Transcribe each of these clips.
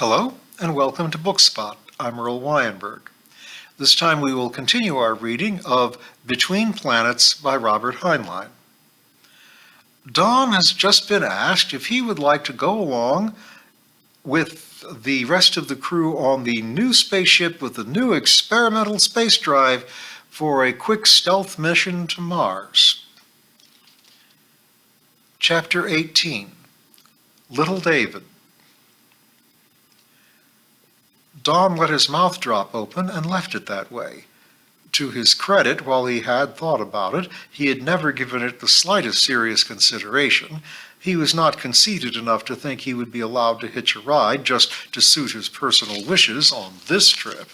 Hello, and welcome to Bookspot. I'm Earl Wyenberg. This time we will continue our reading of Between Planets by Robert Heinlein. Don has just been asked if he would like to go along with the rest of the crew on the new spaceship with the new experimental space drive for a quick stealth mission to Mars. Chapter 18, Little David. Don let his mouth drop open and left it that way. To his credit, while he had thought about it, he had never given it the slightest serious consideration. He was not conceited enough to think he would be allowed to hitch a ride just to suit his personal wishes on this trip.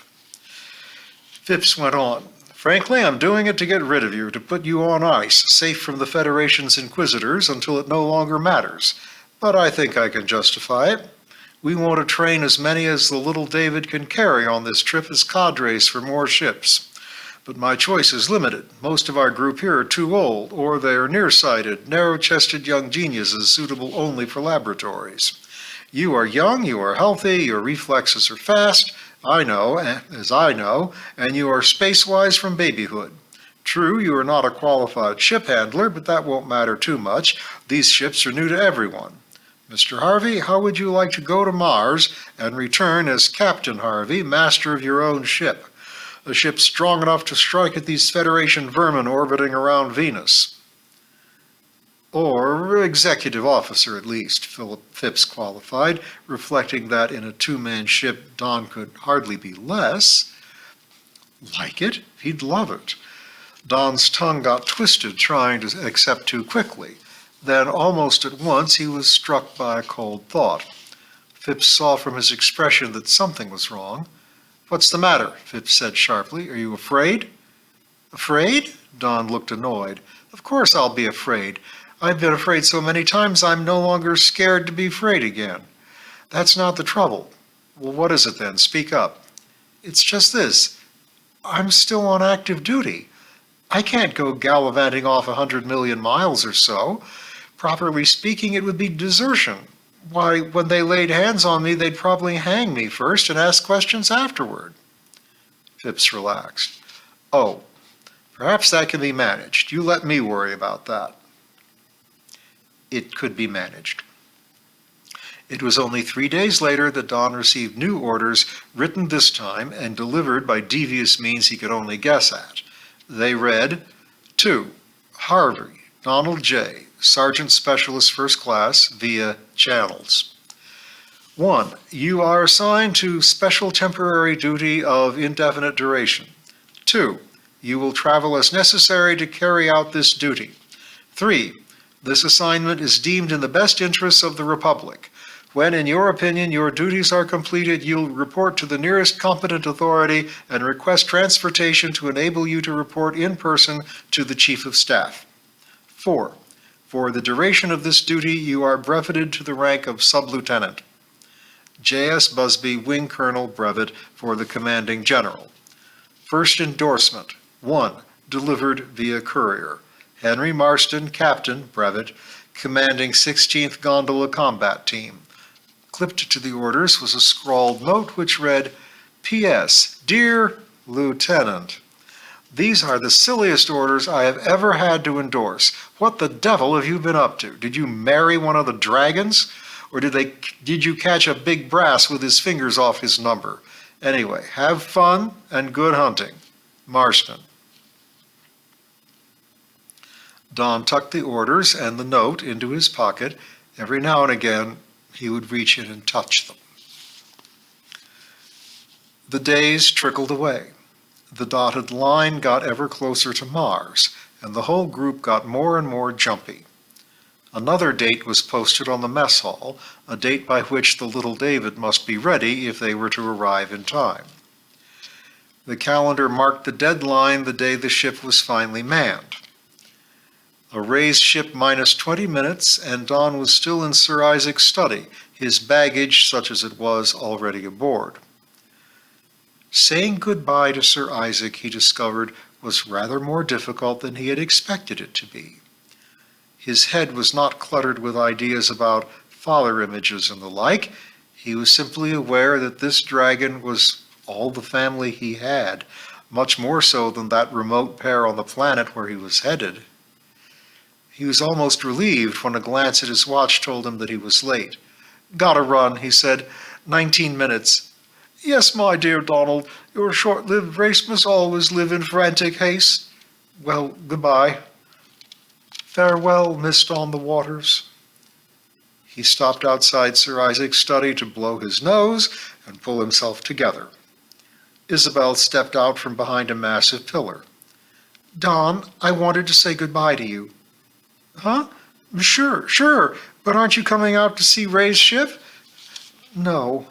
Phipps went on. Frankly, I'm doing it to get rid of you, to put you on ice, safe from the Federation's inquisitors until it no longer matters. But I think I can justify it. We want to train as many as the little David can carry on this trip as cadres for more ships. But my choice is limited. Most of our group here are too old, or they are nearsighted, narrow-chested young geniuses suitable only for laboratories. You are young, you are healthy, your reflexes are fast, I know, and you are space-wise from babyhood. True, you are not a qualified ship handler, but that won't matter too much. These ships are new to everyone. Mr. Harvey, how would you like to go to Mars and return as Captain Harvey, master of your own ship? A ship strong enough to strike at these Federation vermin orbiting around Venus. Or executive officer, at least, Phipps qualified, reflecting that in a two-man ship, Don could hardly be less. Like it? He'd love it. Don's tongue got twisted trying to accept too quickly. Then, almost at once, he was struck by a cold thought. Phipps saw from his expression that something was wrong. What's the matter? Phipps said sharply. Are you afraid? Afraid? Don looked annoyed. Of course I'll be afraid. I've been afraid so many times I'm no longer scared to be afraid again. That's not the trouble. Well, what is it then? Speak up. It's just this. I'm still on active duty. I can't go gallivanting off 100 million miles or so. Properly speaking, it would be desertion. Why, when they laid hands on me, they'd probably hang me first and ask questions afterward. Phipps relaxed. Oh, perhaps that can be managed. You let me worry about that. It could be managed. It was only 3 days later that Don received new orders, written this time and delivered by devious means he could only guess at. They read, to Harvey, Donald J., Sergeant Specialist First Class, via channels. 1. You are assigned to special temporary duty of indefinite duration. 2. You will travel as necessary to carry out this duty. 3. This assignment is deemed in the best interests of the Republic. When, in your opinion, your duties are completed, you'll report to the nearest competent authority and request transportation to enable you to report in person to the Chief of Staff. 4. For the duration of this duty, you are breveted to the rank of Sub-Lieutenant. J.S. Busby, Wing Colonel, brevet for the Commanding General. First endorsement. 1. Delivered via courier. Henry Marston, Captain, brevet, commanding 16th Gondola Combat Team. Clipped to the orders was a scrawled note which read, P.S. Dear Lieutenant, these are the silliest orders I have ever had to endorse. What the devil have you been up to? Did you marry one of the dragons? Or did you catch a big brass with his fingers off his number? Anyway, have fun and good hunting. Marston. Don tucked the orders and the note into his pocket. Every now and again, he would reach in and touch them. The days trickled away. The dotted line got ever closer to Mars, and the whole group got more and more jumpy. Another date was posted on the mess hall, a date by which the little David must be ready if they were to arrive in time. The calendar marked the deadline the day the ship was finally manned. A raised ship minus 20 minutes, and Don was still in Sir Isaac's study, his baggage, such as it was, already aboard. Saying goodbye to Sir Isaac, he discovered, was rather more difficult than he had expected it to be. His head was not cluttered with ideas about father images and the like. He was simply aware that this dragon was all the family he had, much more so than that remote pair on the planet where he was headed. He was almost relieved when a glance at his watch told him that he was late. "Gotta run," he said. 19 minutes. "Yes, my dear Donald, your short-lived race must always live in frantic haste. Well, goodbye." "Farewell, mist on the waters." He stopped outside Sir Isaac's study to blow his nose and pull himself together. Isabel stepped out from behind a massive pillar. "Don, I wanted to say goodbye to you." "Huh? Sure, but aren't you coming out to see Ray's ship?" "No."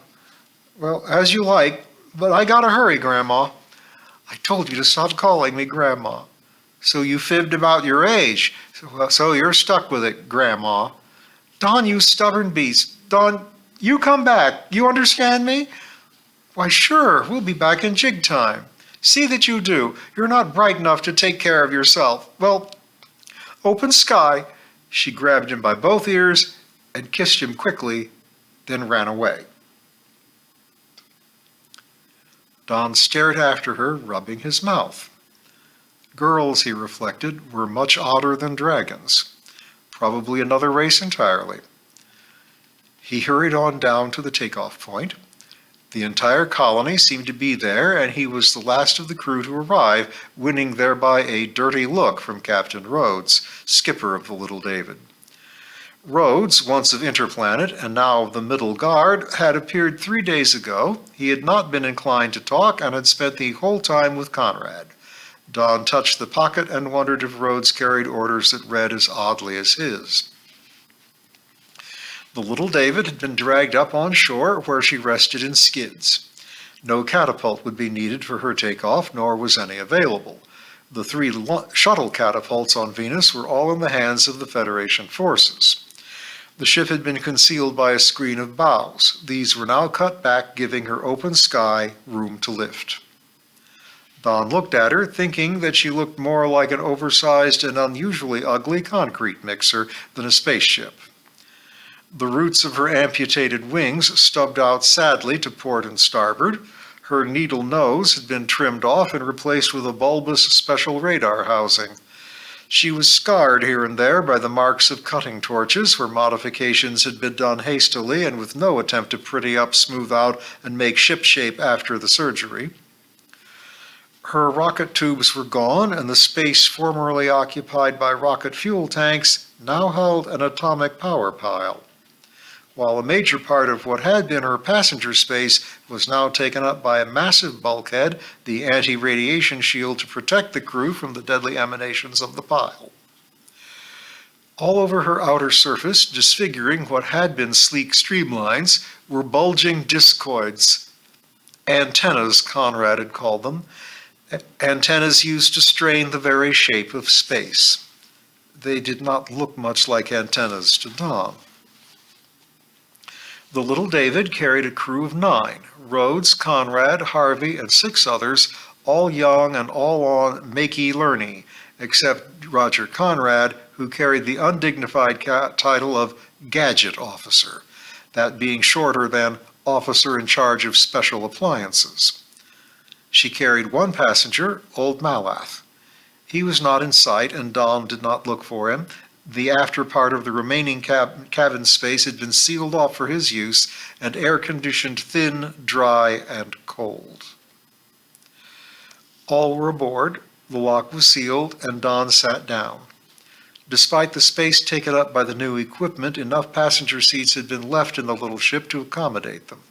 "Well, as you like, but I gotta hurry, Grandma." "I told you to stop calling me Grandma." "So you fibbed about your age. So you're stuck with it, Grandma." "Don, you stubborn beast. Don, you come back. You understand me?" "Why, sure, we'll be back in jig time." "See that you do. You're not bright enough to take care of yourself. Well, open sky." She grabbed him by both ears and kissed him quickly, then ran away. Don stared after her, rubbing his mouth. Girls, he reflected, were much odder than dragons. Probably another race entirely. He hurried on down to the takeoff point. The entire colony seemed to be there, and he was the last of the crew to arrive, winning thereby a dirty look from Captain Rhodes, skipper of the Little David. Rhodes, once of Interplanet and now of the Middle Guard, had appeared 3 days ago. He had not been inclined to talk and had spent the whole time with Conrad. Don touched the pocket and wondered if Rhodes carried orders that read as oddly as his. The Little David had been dragged up on shore, where she rested in skids. No catapult would be needed for her takeoff, nor was any available. The 3 shuttle catapults on Venus were all in the hands of the Federation forces. The ship had been concealed by a screen of boughs. These were now cut back, giving her open sky room to lift. Don looked at her, thinking that she looked more like an oversized and unusually ugly concrete mixer than a spaceship. The roots of her amputated wings stubbed out sadly to port and starboard. Her needle nose had been trimmed off and replaced with a bulbous special radar housing. She was scarred here and there by the marks of cutting torches, where modifications had been done hastily and with no attempt to pretty up, smooth out, and make shipshape after the surgery. Her rocket tubes were gone, and the space formerly occupied by rocket fuel tanks now held an atomic power pile, while a major part of what had been her passenger space was now taken up by a massive bulkhead, the anti-radiation shield to protect the crew from the deadly emanations of the pile. All over her outer surface, disfiguring what had been sleek streamlines, were bulging discoids. Antennas, Conrad had called them. Antennas used to strain the very shape of space. They did not look much like antennas to Don. The Little David carried a crew of 9, Rhodes, Conrad, Harvey, and 6 others, all young and all on makey-learny, except Roger Conrad, who carried the undignified title of Gadget Officer, that being shorter than Officer in Charge of Special Appliances. She carried 1 passenger, old Malath. He was not in sight, and Don did not look for him. The after part of the remaining cabin space had been sealed off for his use and air-conditioned thin, dry, and cold. All were aboard, the lock was sealed, and Don sat down. Despite the space taken up by the new equipment, enough passenger seats had been left in the little ship to accommodate them.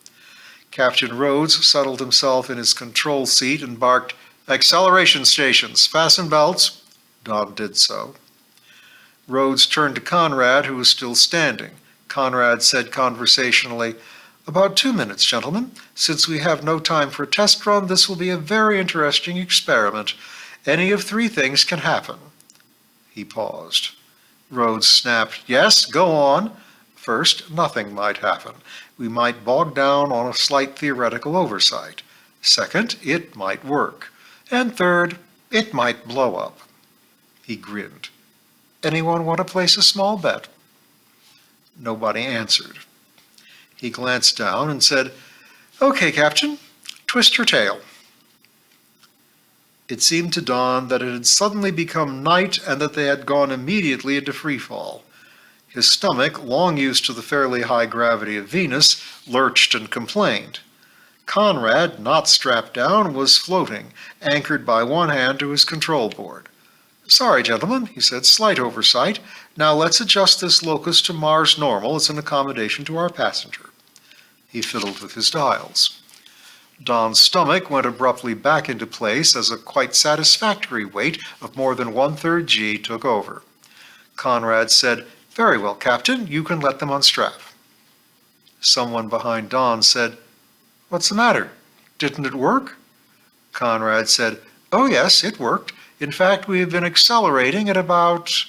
Captain Rhodes settled himself in his control seat and barked, "Acceleration stations, fasten belts." Don did so. Rhodes turned to Conrad, who was still standing. Conrad said conversationally, "About 2 minutes, gentlemen. Since we have no time for a test run, this will be a very interesting experiment. Any of 3 things can happen." He paused. Rhodes snapped, "Yes, go on." First, nothing might happen. We might bog down on a slight theoretical oversight. Second, it might work. And third, it might blow up. He grinned. "Anyone want to place a small bet?" Nobody answered. He glanced down and said, "Okay, Captain, twist your tail." It seemed to Don that it had suddenly become night and that they had gone immediately into free fall. His stomach, long used to the fairly high gravity of Venus, lurched and complained. Conrad, not strapped down, was floating, anchored by one hand to his control board. "Sorry, gentlemen," he said, "slight oversight. Now let's adjust this locus to Mars normal as an accommodation to our passenger." He fiddled with his dials. Don's stomach went abruptly back into place as a quite satisfactory weight of more than 1/3 G took over. Conrad said, "Very well, Captain, you can let them unstrap." Someone behind Don said, "What's the matter? Didn't it work?" Conrad said, "Oh yes, it worked. In fact, we have been accelerating at about,"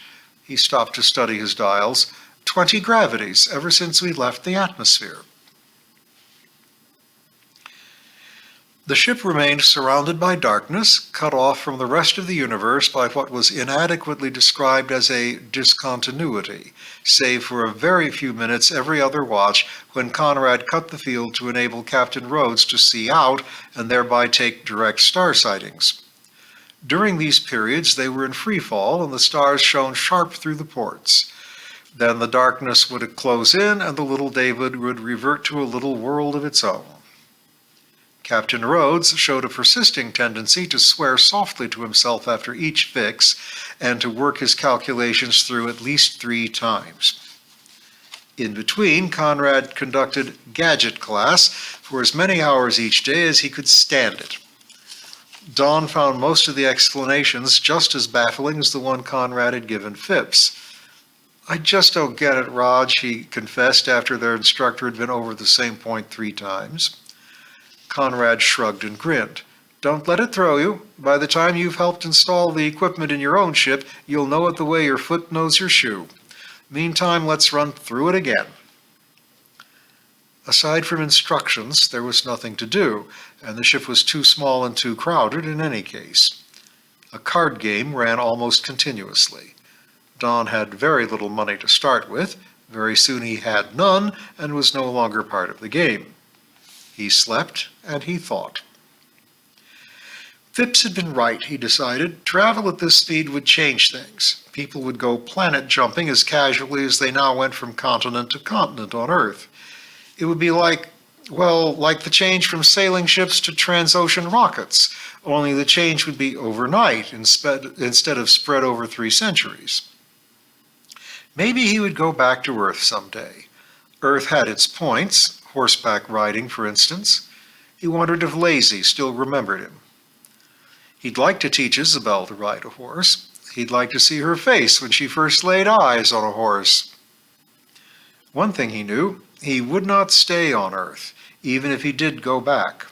he stopped to study his dials, "20 gravities ever since we left the atmosphere." The ship remained surrounded by darkness, cut off from the rest of the universe by what was inadequately described as a discontinuity, save for a very few minutes every other watch when Conrad cut the field to enable Captain Rhodes to see out and thereby take direct star sightings. During these periods they were in free fall and the stars shone sharp through the ports. Then the darkness would close in and the little David would revert to a little world of its own. Captain Rhodes showed a persisting tendency to swear softly to himself after each fix and to work his calculations through at least 3 times. In between, Conrad conducted gadget class for as many hours each day as he could stand it. Don found most of the explanations just as baffling as the one Conrad had given Phipps. "I just don't get it, Raj," he confessed after their instructor had been over the same point 3 times. Conrad shrugged and grinned. "Don't let it throw you. By the time you've helped install the equipment in your own ship, you'll know it the way your foot knows your shoe. Meantime, let's run through it again." Aside from instructions, there was nothing to do, and the ship was too small and too crowded in any case. A card game ran almost continuously. Don had very little money to start with. Very soon he had none and was no longer part of the game. He slept and he thought. Phipps had been right, he decided. Travel at this speed would change things. People would go planet jumping as casually as they now went from continent to continent on Earth. It would be like the change from sailing ships to transocean rockets, only the change would be overnight instead of spread over 3 centuries. Maybe he would go back to Earth someday. Earth had its points, horseback riding, for instance. He wondered if Lazy still remembered him. He'd like to teach Isabel to ride a horse. He'd like to see her face when she first laid eyes on a horse. One thing he knew, he would not stay on Earth, even if he did go back.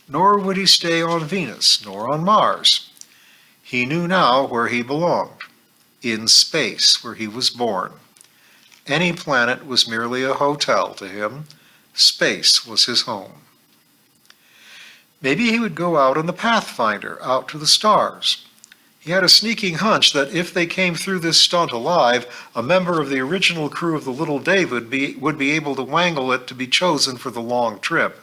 Nor would he stay on Venus, nor on Mars. He knew now where he belonged, in space, where he was born. Any planet was merely a hotel to him. Space was his home. Maybe he would go out on the Pathfinder, out to the stars. He had a sneaking hunch that if they came through this stunt alive, a member of the original crew of the Little David would be able to wangle it to be chosen for the long trip.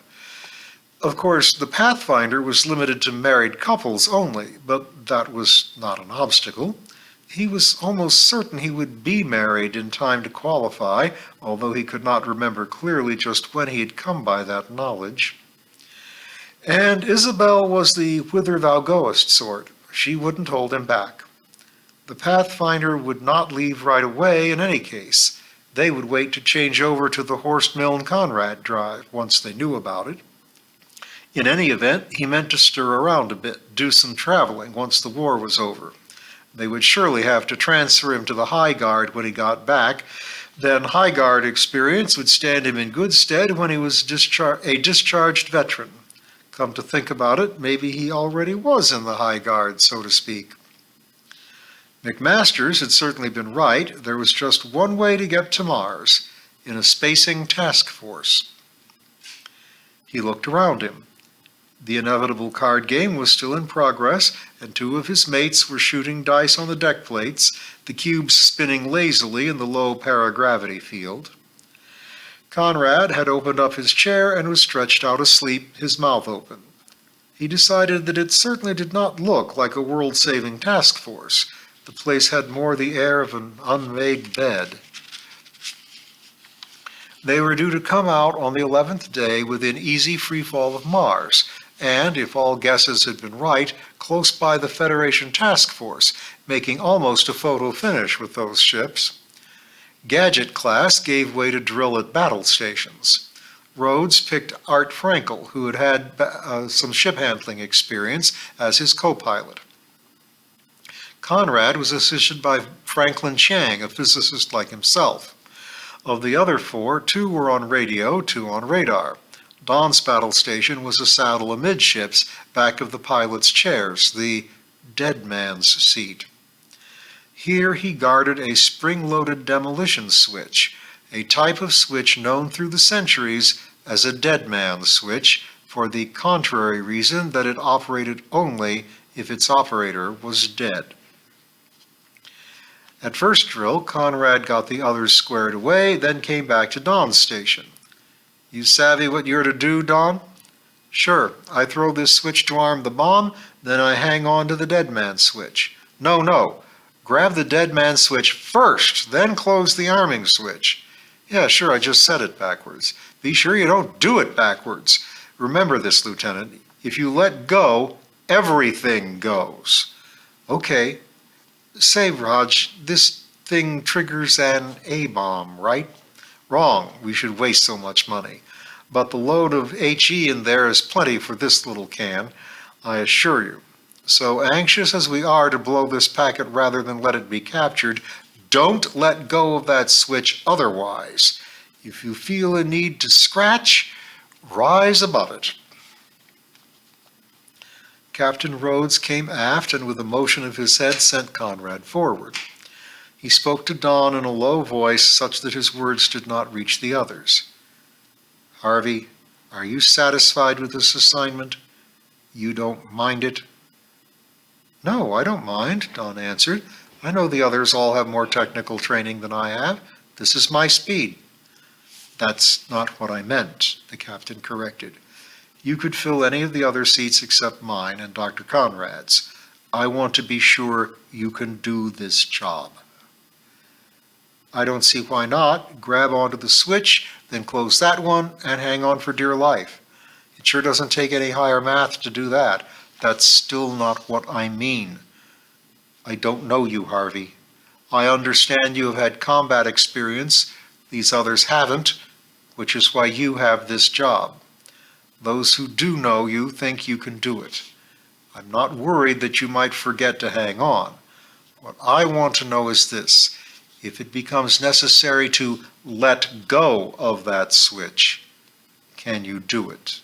Of course, the Pathfinder was limited to married couples only, but that was not an obstacle. He was almost certain he would be married in time to qualify, although he could not remember clearly just when he had come by that knowledge. And Isabel was the whither thou goest sort. She wouldn't hold him back. The Pathfinder would not leave right away in any case. They would wait to change over to the Horst Milne Conrad drive once they knew about it. In any event, he meant to stir around a bit, do some traveling once the war was over. They would surely have to transfer him to the High Guard when he got back. Then High Guard experience would stand him in good stead when he was a discharged veteran. Come to think about it, maybe he already was in the High Guard, so to speak. McMasters had certainly been right. There was just one way to get to Mars, in a spacing task force. He looked around him. The inevitable card game was still in progress, and 2 of his mates were shooting dice on the deck plates, the cubes spinning lazily in the low paragravity field. Conrad had opened up his chair and was stretched out asleep, his mouth open. He decided that it certainly did not look like a world-saving task force. The place had more the air of an unmade bed. They were due to come out on the 11th day within easy freefall of Mars, and, if all guesses had been right, close by the Federation task force, making almost a photo finish with those ships. Gadget class gave way to drill at battle stations. Rhodes picked Art Frankel, who had had some ship handling experience, as his co-pilot. Conrad was assisted by Franklin Chang, a physicist like himself. Of the other four, 2 were on radio, 2 on radar. Don's battle station was a saddle amidships, back of the pilot's chairs, the dead man's seat. Here he guarded a spring-loaded demolition switch, a type of switch known through the centuries as a dead man's switch, for the contrary reason that it operated only if its operator was dead. At first drill, Conrad got the others squared away, then came back to Don's station. "You savvy what you're to do, Don?" "Sure. I throw this switch to arm the bomb, then I hang on to the dead man switch." No. Grab the dead man switch first, then close the arming switch." "Yeah, sure, I just said it backwards." "Be sure you don't do it backwards. Remember this, Lieutenant. If you let go, everything goes." "Okay. Say, Raj, this thing triggers an A-bomb, right?" "Wrong. We should waste so much money. But the load of HE in there is plenty for this little can, I assure you. So anxious as we are to blow this packet rather than let it be captured, don't let go of that switch otherwise. If you feel a need to scratch, rise above it." Captain Rhodes came aft and with a motion of his head sent Conrad forward. He spoke to Don in a low voice such that his words did not reach the others. "Harvey, are you satisfied with this assignment? You don't mind it?" "No, I don't mind," Don answered. "I know the others all have more technical training than I have. This is my speed." "That's not what I meant," the captain corrected. "You could fill any of the other seats except mine and Dr. Conrad's. I want to be sure you can do this job." "I don't see why not. Grab onto the switch, then close that one, and hang on for dear life. It sure doesn't take any higher math to do that. That's still not what I mean." "I don't know you, Harvey. I understand you have had combat experience. These others haven't, which is why you have this job. Those who do know you think you can do it. I'm not worried that you might forget to hang on. What I want to know is this: if it becomes necessary to let go of that switch, can you do it?"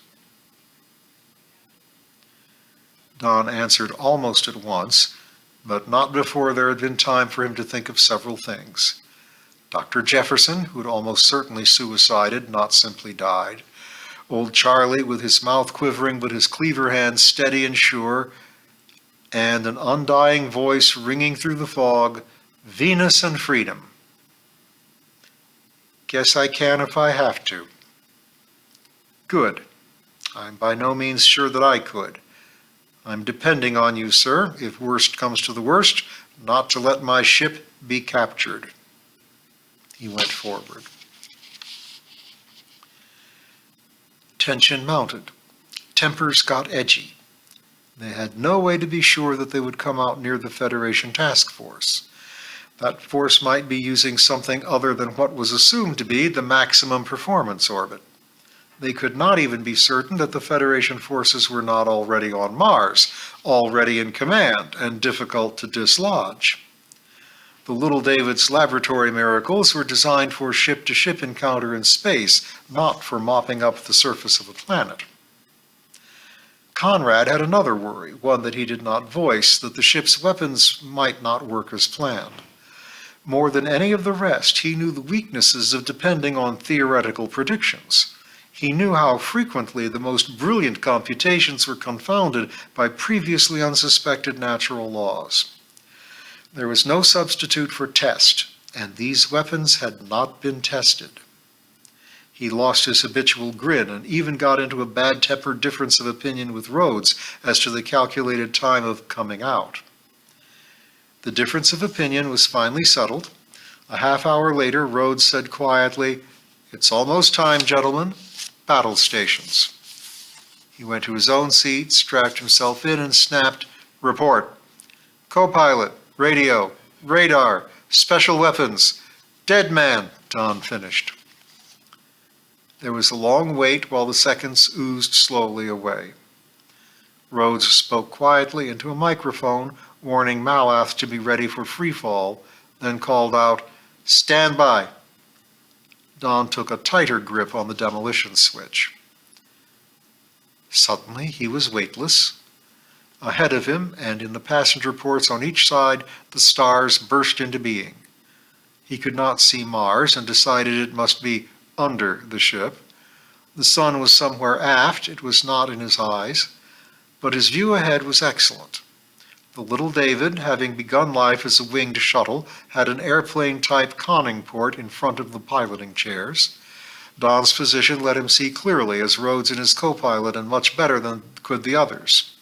Don answered almost at once, but not before there had been time for him to think of several things. Dr. Jefferson, who had almost certainly suicided, not simply died. Old Charlie, with his mouth quivering but his cleaver hand steady and sure, and an undying voice ringing through the fog, "Venus and freedom." "Guess I can if I have to." "Good. I'm by no means sure that I could. I'm depending on you, sir, if worst comes to the worst, not to let my ship be captured." He went forward. Tension mounted. Tempers got edgy. They had no way to be sure that they would come out near the Federation task force. That force might be using something other than what was assumed to be the maximum performance orbit. They could not even be certain that the Federation forces were not already on Mars, already in command, and difficult to dislodge. The Little David's laboratory miracles were designed for ship-to-ship encounter in space, not for mopping up the surface of a planet. Conrad had another worry, one that he did not voice, that the ship's weapons might not work as planned. More than any of the rest, he knew the weaknesses of depending on theoretical predictions. He knew how frequently the most brilliant computations were confounded by previously unsuspected natural laws. There was no substitute for test, and these weapons had not been tested. He lost his habitual grin and even got into a bad-tempered difference of opinion with Rhodes as to the calculated time of coming out. The difference of opinion was finally settled. A half-hour later, Rhodes said quietly, "It's almost time, gentlemen. Battle stations." He went to his own seat, strapped himself in, and snapped, "Report. Co-pilot, radio, radar, special weapons, dead man," Don finished. There was a long wait while the seconds oozed slowly away. Rhodes spoke quietly into a microphone, warning Malath to be ready for freefall, then called out, "Stand by." Don took a tighter grip on the demolition switch. Suddenly he was weightless. Ahead of him, and in the passenger ports on each side, the stars burst into being. He could not see Mars and decided it must be under the ship. The sun was somewhere aft, it was not in his eyes, but his view ahead was excellent. The little David, having begun life as a winged shuttle, had an airplane-type conning port in front of the piloting chairs. Don's position let him see clearly as Rhodes and his co-pilot, and much better than could the others.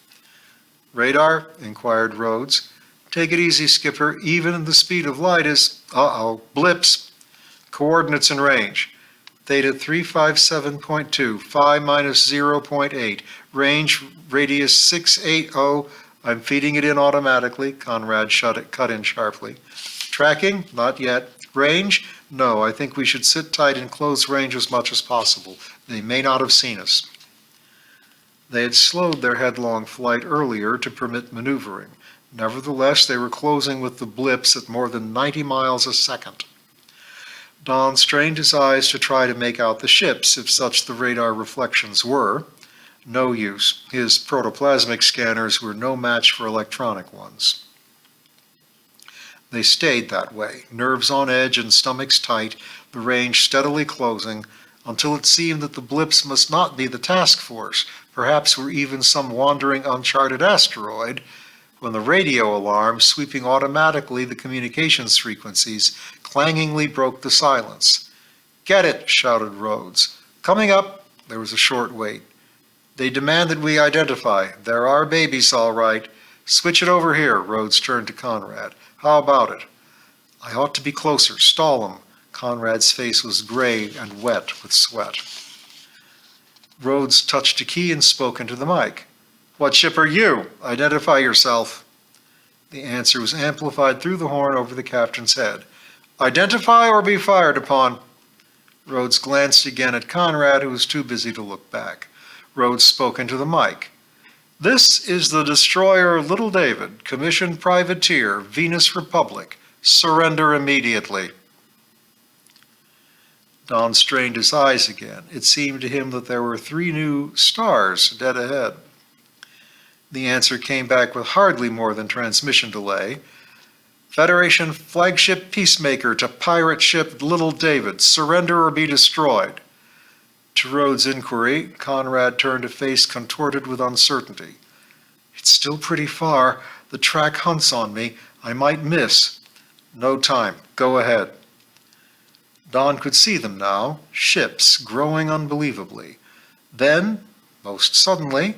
"Radar?" inquired Rhodes. "Take it easy, Skipper. Even the speed of light is... blips. Coordinates and range. Theta 357.2, phi minus 0.8, range radius 680. I'm feeding it in automatically," Conrad cut in sharply. "Tracking? Not yet. Range? No, I think we should sit tight in close range as much as possible. They may not have seen us." They had slowed their headlong flight earlier to permit maneuvering. Nevertheless, they were closing with the blips at more than 90 miles a second. Don strained his eyes to try to make out the ships, if such the radar reflections were. No use. His protoplasmic scanners were no match for electronic ones. They stayed that way, nerves on edge and stomachs tight, the range steadily closing, until it seemed that the blips must not be the task force, perhaps were even some wandering uncharted asteroid, when the radio alarm, sweeping automatically the communications frequencies, clangingly broke the silence. "Get it," shouted Rhodes. "Coming up." There was a short wait. "They demand that we identify. There are babies, all right. Switch it over here." Rhodes turned to Conrad. "How about it?" "I ought to be closer. Stall 'em." Conrad's face was gray and wet with sweat. Rhodes touched a key and spoke into the mic. "What ship are you? Identify yourself." The answer was amplified through the horn over the captain's head. "Identify or be fired upon." Rhodes glanced again at Conrad, who was too busy to look back. Rhodes spoke into the mic. "This is the destroyer Little David, commissioned privateer, Venus Republic. Surrender immediately." Don strained his eyes again. It seemed to him that there were 3 new stars dead ahead. The answer came back with hardly more than transmission delay. "Federation flagship Peacemaker to pirate ship Little David. Surrender or be destroyed." To Rhodes' inquiry, Conrad turned a face contorted with uncertainty. "It's still pretty far. The track hunts on me. I might miss." "No time. Go ahead." Don could see them now, ships growing unbelievably. Then, most suddenly,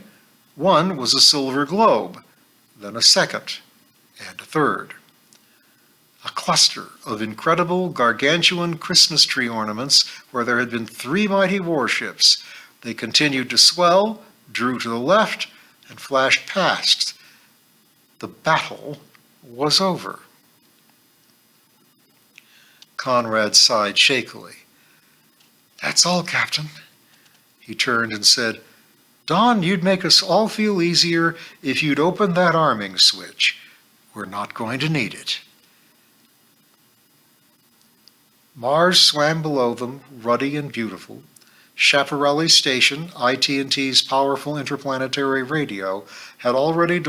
one was a silver globe, then a second, and a third. A cluster of incredible gargantuan Christmas tree ornaments where there had been 3 mighty warships. They continued to swell, drew to the left, and flashed past. The battle was over. Conrad sighed shakily. "That's all, Captain." He turned and said, "Don, you'd make us all feel easier if you'd open that arming switch. We're not going to need it." Mars swam below them, ruddy and beautiful. Schiaparelli Station, IT&T's powerful interplanetary radio, had already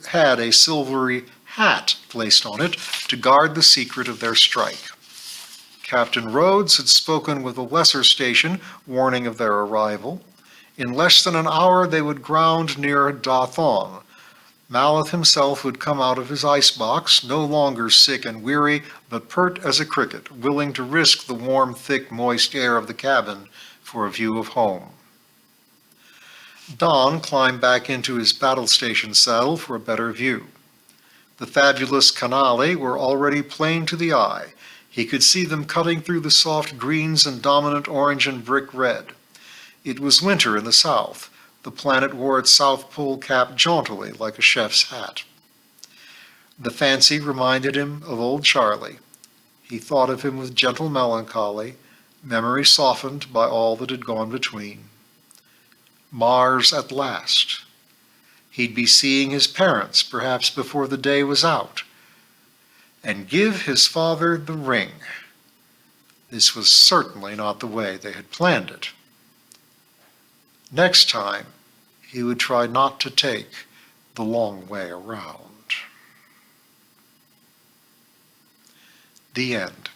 had a silvery hat placed on it to guard the secret of their strike. Captain Rhodes had spoken with a lesser station, warning of their arrival. In less than an hour they would ground near Dathon. Malath himself would come out of his icebox, no longer sick and weary, but pert as a cricket, willing to risk the warm, thick, moist air of the cabin for a view of home. Don climbed back into his battle station saddle for a better view. The fabulous canali were already plain to the eye. He could see them cutting through the soft greens and dominant orange and brick red. It was winter in the south. The planet wore its South Pole cap jauntily like a chef's hat. The fancy reminded him of old Charlie. He thought of him with gentle melancholy, memory softened by all that had gone between. Mars at last. He'd be seeing his parents, perhaps before the day was out, and give his father the ring. This was certainly not the way they had planned it. Next time, he would try not to take the long way around. The end.